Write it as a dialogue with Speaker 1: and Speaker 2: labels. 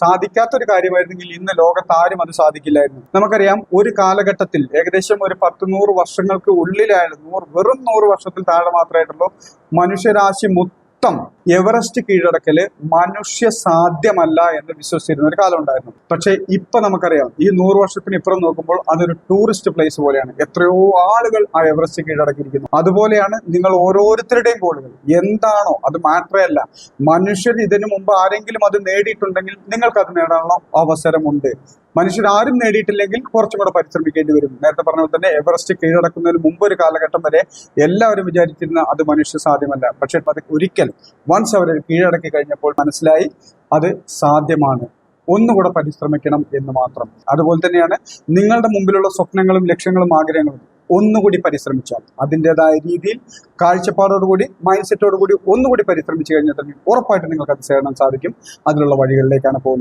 Speaker 1: സാധിക്കാത്തൊരു കാര്യമായിരുന്നെങ്കിൽ ഇന്ന് ലോകത്ത് ആരും അത് സാധിക്കില്ലായിരുന്നു. നമുക്കറിയാം, ഒരു കാലഘട്ടത്തിൽ ഏകദേശം ഒരു 100 വർഷങ്ങൾക്ക് ഉള്ളിലായിരുന്നു, വെറും 100 വർഷത്തിൽ താഴെ മാത്രമായിട്ടുള്ളൂ മനുഷ്യരാശി മൊത്തം എവറസ്റ്റ് കീഴടക്കല് മനുഷ്യ സാധ്യമല്ല എന്ന് വിശ്വസിച്ചിരുന്ന ഒരു കാലം ഉണ്ടായിരുന്നു. പക്ഷെ ഇപ്പൊ നമുക്കറിയാം, ഈ 100 വർഷത്തിന് ഇപ്പുറം നോക്കുമ്പോൾ അതൊരു ടൂറിസ്റ്റ് പ്ലേസ് പോലെയാണ്. എത്രയോ ആളുകൾ ആ എവറസ്റ്റ് കീഴടക്കിയിരിക്കുന്നു. അതുപോലെയാണ് നിങ്ങൾ ഓരോരുത്തരുടെയും ഗോളുകൾ. എന്താണോ അത് മാറ്ററേ അല്ല. മനുഷ്യർ ഇതിനു മുമ്പ് ആരെങ്കിലും അത് നേടിയിട്ടുണ്ടെങ്കിൽ നിങ്ങൾക്ക് അത് നേടാനുള്ള അവസരമുണ്ട്. മനുഷ്യരാരും നേടിയിട്ടില്ലെങ്കിൽ കുറച്ചും കൂടെ പരിശ്രമിക്കേണ്ടി വരും. നേരത്തെ പറഞ്ഞ പോലെ തന്നെ എവറസ്റ്റ് കീഴടക്കുന്നതിന് മുമ്പ് ഒരു കാലഘട്ടം വരെ എല്ലാവരും വിചാരിച്ചിരുന്ന അത് മനുഷ്യ സാധ്യമല്ല. പക്ഷെ അത് ഒരിക്കൽ വൺസ് അവർ കീഴടക്കി കഴിഞ്ഞപ്പോൾ മനസ്സിലായി അത് സാധ്യമാണ്. ഒന്നുകൂടെ പരിശ്രമിക്കണം എന്ന് മാത്രം. അതുപോലെ തന്നെയാണ് നിങ്ങളുടെ മുമ്പിലുള്ള സ്വപ്നങ്ങളും ലക്ഷ്യങ്ങളും ആഗ്രഹങ്ങളും ഒന്നുകൂടി പരിശ്രമിച്ചാൽ, അതിൻ്റെതായ രീതിയിൽ കാഴ്ചപ്പാടോടുകൂടി മൈൻഡ് സെറ്റോടുകൂടി ഒന്നുകൂടി പരിശ്രമിച്ചു കഴിഞ്ഞാൽ തന്നെ ഉറപ്പായിട്ട് നിങ്ങൾക്ക് അത് ചേരാൻ സാധിക്കും. അതിനുള്ള വഴികളിലേക്കാണ് പോകുന്നത്.